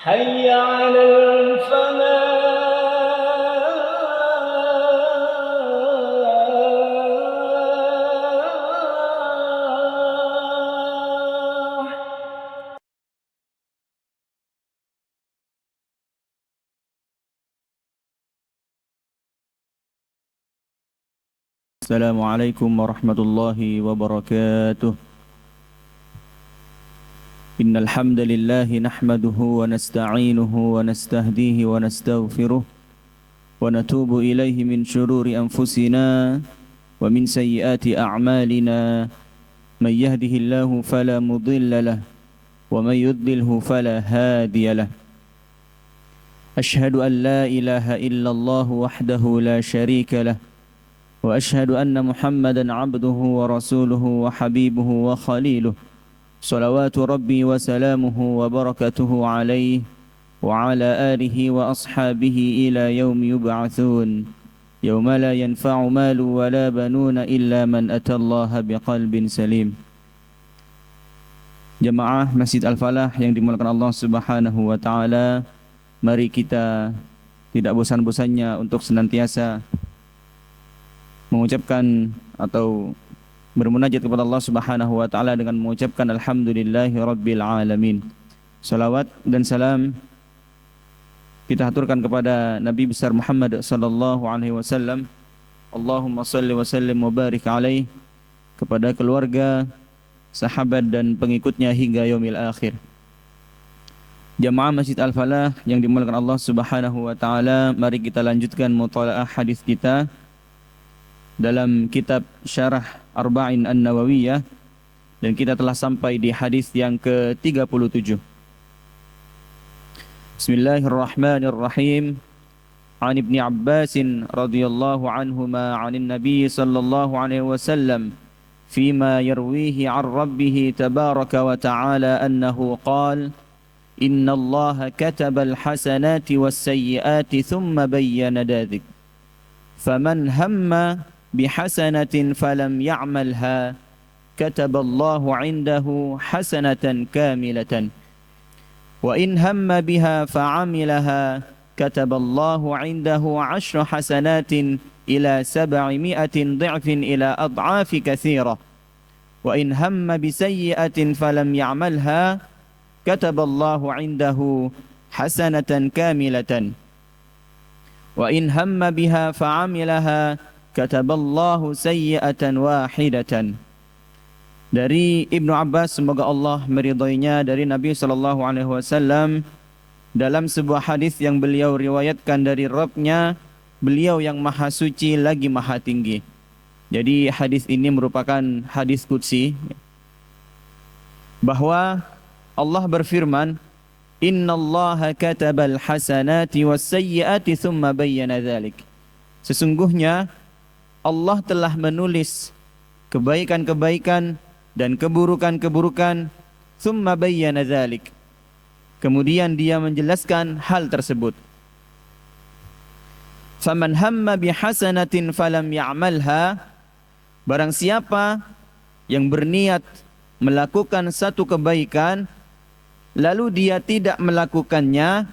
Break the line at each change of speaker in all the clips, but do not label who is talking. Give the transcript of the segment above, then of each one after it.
حي على الفلاح.
السلام عليكم ورحمة الله وبركاته. إن الحمد لله نحمده ونستعينه ونستهديه ونستغفره ونتوب إليه من شرور أنفسنا ومن سيئات أعمالنا. من يهده الله فلا مضل له ومن يضلله فلا هادي له. أشهد أن لا إله إلا الله وحده لا شريك له وأشهد أن محمدا عبده ورسوله وحبيبه وخليله صلوات ربي وسلامه وبركته عليه وعلى آله وأصحابه إلى يوم يبعثون يوم لا ينفع مال ولا بنون إلا من أتى الله بقلب سليم. Jemaah Masjid Al-Falah yang dimuliakan Allah Subhanahu wa taala, mari kita tidak bosan-bosannya untuk senantiasa mengucapkan atau bermunajat kepada Allah Subhanahu wa taala dengan mengucapkan alhamdulillahi rabbil alamin. Salawat dan salam kita haturkan kepada Nabi besar Muhammad sallallahu alaihi wasallam. Allahumma shalli wa sallim wa barik alaihi, kepada keluarga, sahabat dan pengikutnya hingga yaumil akhir. Jamaah Masjid Al-Falah yang dimuliakan Allah Subhanahu wa taala, mari kita lanjutkan mutalaah hadis kita dalam kitab Syarah Arba'in An-Nawawiyah, dan kita telah sampai di hadis yang ke-37. Bismillahirrahmanirrahim. An Ibni Abbas radhiyallahu anhuma 'anil Nabi sallallahu alaihi wasallam fima yarwihi 'an rabbih tabaraka wa ta'ala annahu qala inna Allaha kataba al-hasanati was-sayyi'ati thumma bayyana dhalik faman hamma بحسنة فلم يعملها كتب الله عنده حسنة كاملة وإن هم بها فعملها كتب الله عنده 10 حسنات إلى 700 ضعف إلى أضعاف كثيرة وإن هم بسيئة فلم يعملها كتب الله عنده حسنة كاملة وإن هم بها فعملها kataballahu sayyi'atan wahidatan. Dari Ibnu Abbas, semoga Allah meridhoinya, dari Nabi sallallahu alaihi wasallam dalam sebuah hadis yang beliau riwayatkan dari Rabb-Nya, beliau yang maha suci lagi maha tinggi. Jadi hadis ini merupakan hadis qudsi, bahwa Allah berfirman, innallaha katabal hasanati was sayyi'ati thumma bayyana dzalik. Sesungguhnya Allah telah menulis kebaikan-kebaikan dan keburukan-keburukan, thumma bayyana dzalik, kemudian dia menjelaskan hal tersebut. Faman hamma bihasanatin falam ya'malha, barang siapa yang berniat melakukan satu kebaikan lalu dia tidak melakukannya,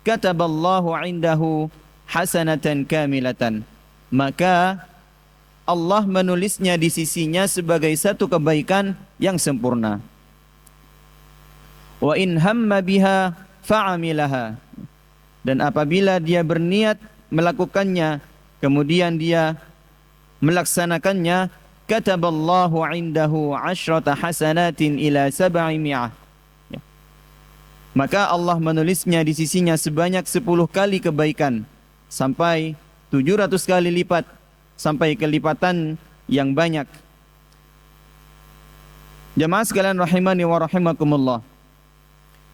kataballahu indahu hasanatan kamilatan, maka Allah menulisnya di sisinya sebagai satu kebaikan yang sempurna. Wa in hamma biha fa'amilaha, dan apabila dia berniat melakukannya kemudian dia melaksanakannya, kataballahu indahu 10 hasanatin ila 700, maka Allah menulisnya di sisinya sebanyak 10 kali kebaikan sampai 700 kali lipat, sampai kelipatan yang banyak. Jamaah sekalian rahimani wa rahimakumullah,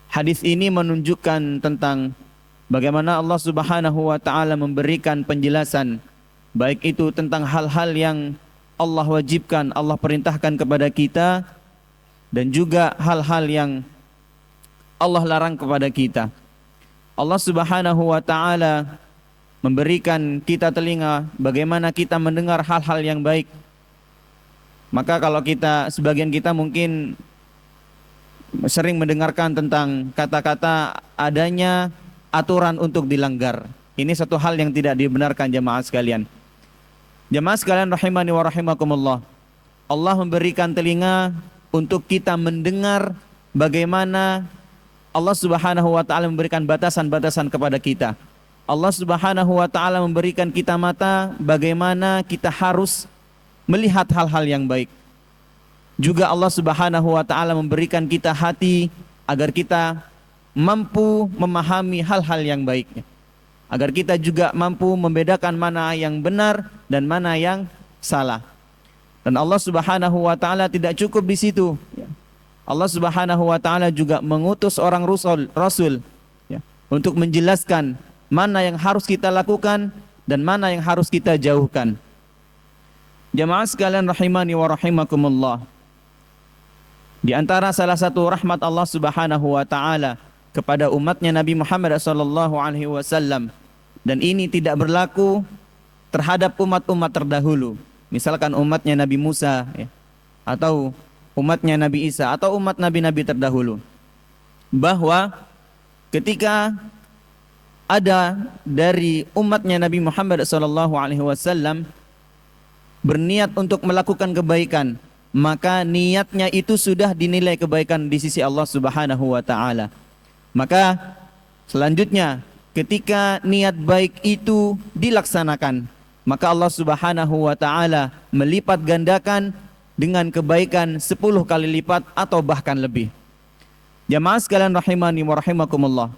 hadis ini menunjukkan tentang bagaimana Allah Subhanahu wa taala memberikan penjelasan, baik itu tentang hal-hal yang Allah wajibkan, Allah perintahkan kepada kita, dan juga hal-hal yang Allah larang kepada kita. Allah Subhanahu wa taala memberikan kita telinga bagaimana kita mendengar hal-hal yang baik. Maka kalau kita, sebagian kita mungkin sering mendengarkan tentang kata-kata adanya aturan untuk dilanggar. Ini satu hal yang tidak dibenarkan jemaah sekalian. Jemaah sekalian rahimani wa rahimakumullah. Allah memberikan telinga untuk kita mendengar bagaimana Allah Subhanahu wa taala memberikan batasan-batasan kepada kita. Allah Subhanahu wa taala memberikan kita mata bagaimana kita harus melihat hal-hal yang baik. Juga Allah Subhanahu wa taala memberikan kita hati agar kita mampu memahami hal-hal yang baik. Agar kita juga mampu membedakan mana yang benar dan mana yang salah. Dan Allah Subhanahu wa taala tidak cukup di situ. Allah Subhanahu wa taala juga mengutus orang rasul untuk menjelaskan mana yang harus kita lakukan dan mana yang harus kita jauhkan. Jamaah sekalian rahimani wa rahimakumullah. Di antara salah satu rahmat Allah Subhanahu wa taala kepada umatnya Nabi Muhammad sallallahu alaihi wasallam, dan ini tidak berlaku terhadap umat-umat terdahulu. Misalkan umatnya Nabi Musa atau umatnya Nabi Isa atau umat nabi-nabi terdahulu, bahwa ketika ada dari umatnya Nabi Muhammad sallallahu alaihi wasallam berniat untuk melakukan kebaikan, maka niatnya itu sudah dinilai kebaikan di sisi Allah Subhanahu wa taala. Maka selanjutnya ketika niat baik itu dilaksanakan, maka Allah Subhanahu wa taala melipat gandakan dengan kebaikan 10 kali lipat atau bahkan lebih. Jamaah sekalian rahimani wa rahimakumullah.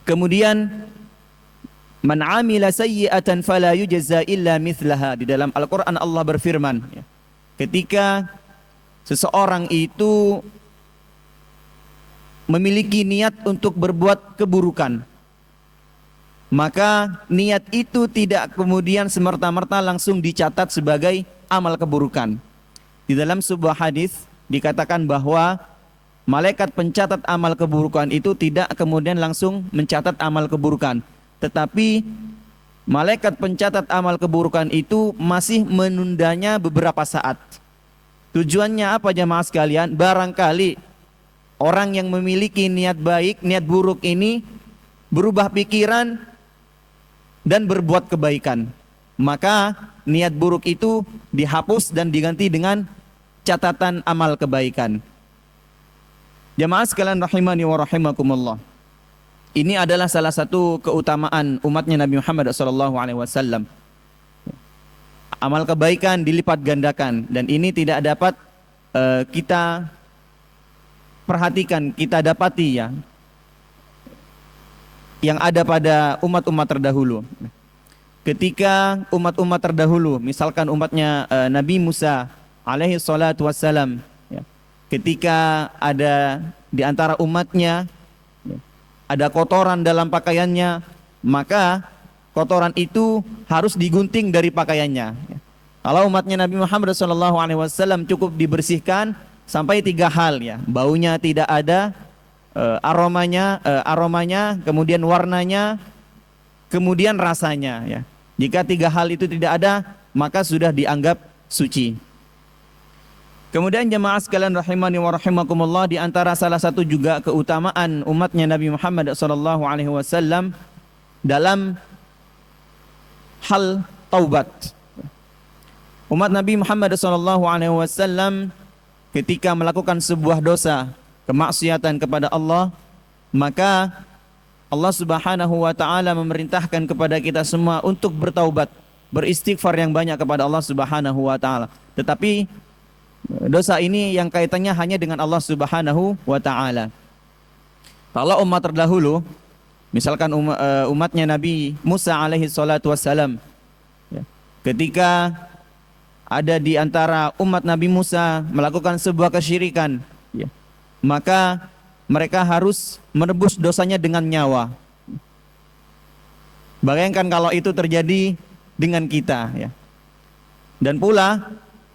Kemudian man amila sayyi'atan fala yujza illa mithlaha. Di dalam Al-Qur'an Allah berfirman, ketika seseorang itu memiliki niat untuk berbuat keburukan, maka niat itu tidak kemudian semerta-merta langsung dicatat sebagai amal keburukan. Di dalam sebuah hadis dikatakan bahwa malaikat pencatat amal keburukan itu tidak kemudian langsung mencatat amal keburukan, tetapi malaikat pencatat amal keburukan itu masih menundanya beberapa saat. Tujuannya apa jamaah sekalian? Barangkali orang yang memiliki niat baik, niat buruk ini berubah pikiran dan berbuat kebaikan, maka niat buruk itu dihapus dan diganti dengan catatan amal kebaikan. Jamaah sekalian rahimani wa rahimakumullah. Ini adalah salah satu keutamaan umatnya Nabi Muhammad SAW. Amal kebaikan dilipat gandakan, dan ini tidak dapat kita perhatikan, kita dapati yang ada pada umat-umat terdahulu. Ketika umat-umat terdahulu, misalkan umatnya Nabi Musa alaihi salatu wassalam, ketika ada di antara umatnya ada kotoran dalam pakaiannya, maka kotoran itu harus digunting dari pakaiannya. Kalau umatnya Nabi Muhammad SAW cukup dibersihkan sampai 3 hal, baunya tidak ada, aromanya, kemudian warnanya, kemudian rasanya. Jika 3 hal itu tidak ada, maka sudah dianggap suci. Kemudian jemaah sekalian rahimani wa rahimakumullah, di antara salah satu juga keutamaan umatnya Nabi Muhammad SAW dalam hal taubat. Umat Nabi Muhammad SAW ketika melakukan sebuah dosa, kemaksiatan kepada Allah, maka Allah Subhanahu wa taala memerintahkan kepada kita semua untuk bertaubat, beristighfar yang banyak kepada Allah Subhanahu wa taala. Tetapi dosa ini yang kaitannya hanya dengan Allah Subhanahu wa taala. Kalau umat terdahulu, misalkan umatnya Nabi Musa alaihi salatu wassalam, ketika ada di antara umat Nabi Musa melakukan sebuah kesyirikan, maka mereka harus menebus dosanya dengan nyawa. Bayangkan kalau itu terjadi dengan kita, Dan pula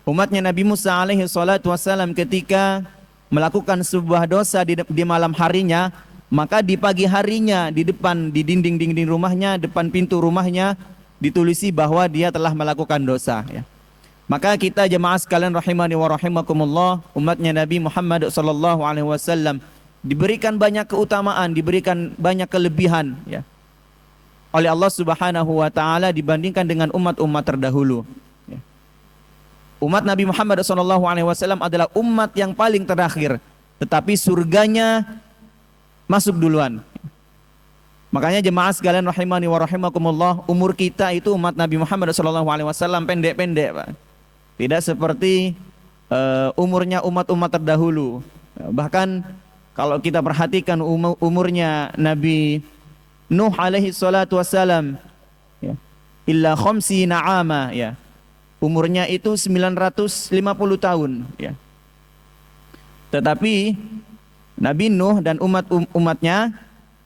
umatnya Nabi Musa alaihi salatu wassalam ketika melakukan sebuah dosa di malam harinya, maka di pagi harinya di dinding rumahnya, depan pintu rumahnya ditulisi bahwa dia telah melakukan dosa. Maka kita jemaah sekalian rahimani wa rahimakumullah, umatnya Nabi Muhammad sallallahu alaihi wasallam diberikan banyak keutamaan, diberikan banyak kelebihan ya oleh Allah Subhanahu wa taala dibandingkan dengan umat-umat terdahulu. Ya. Umat Nabi Muhammad sallallahu alaihi wasallam adalah umat yang paling terakhir, tetapi surganya masuk duluan. Makanya jemaah sekalian rahimani wa rahimakumullah, umur kita itu umat Nabi Muhammad sallallahu alaihi wasallam pendek-pendek, Pak. Tidak seperti umurnya umat-umat terdahulu. Bahkan kalau kita perhatikan umurnya Nabi Nuh alaihi salatu wassalam ya, illa khamsina ama ya. Umurnya itu 950 tahun ya. Tetapi Nabi Nuh dan umatnya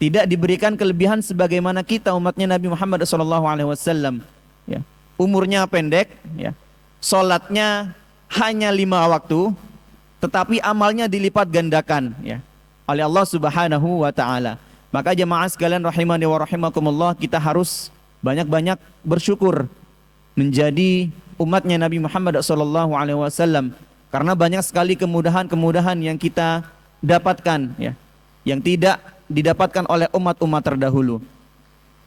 tidak diberikan kelebihan sebagaimana kita umatnya Nabi Muhammad SAW ya. Umurnya pendek ya. Salatnya hanya 5 waktu, tetapi amalnya dilipat gandakan ya oleh Allah Subhanahu wa taala. Maka jemaah sekalian rahimani wa rahimakumullah, kita harus banyak-banyak bersyukur menjadi umatnya Nabi Muhammad SAW, karena banyak sekali kemudahan-kemudahan yang kita dapatkan ya, yang tidak didapatkan oleh umat-umat terdahulu.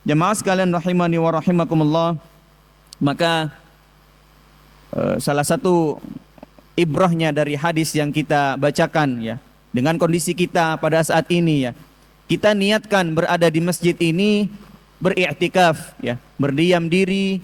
Jemaah sekalian rahimani wa rahimakumullah, maka salah satu ibrahnya dari hadis yang kita bacakan ya, dengan kondisi kita pada saat ini ya, kita niatkan berada di masjid ini beriktikaf ya, berdiam diri,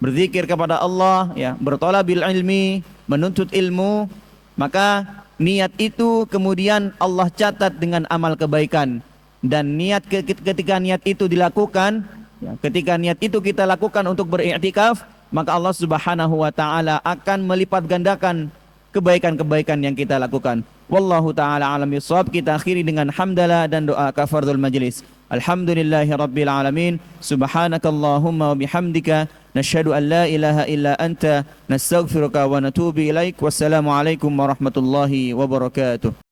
berzikir kepada Allah ya, bertolabil ilmi, menuntut ilmu, maka niat itu kemudian Allah catat dengan amal kebaikan. Dan niat ketika niat itu dilakukan ya, ketika niat itu kita lakukan untuk beriktikaf, maka Allah Subhanahu wa taala akan melipat gandakan kebaikan-kebaikan yang kita lakukan. Wallahu taala alam bisawab. Kita akhiri dengan hamdalah dan doa kafaratul majlis. Alhamdulillahirabbil alamin. Subhanakallahumma wa bihamdika nasyhadu an la ilaha illa anta nastaghfiruka wa natubu ilaik. Wassalamu alaikum warahmatullahi wabarakatuh.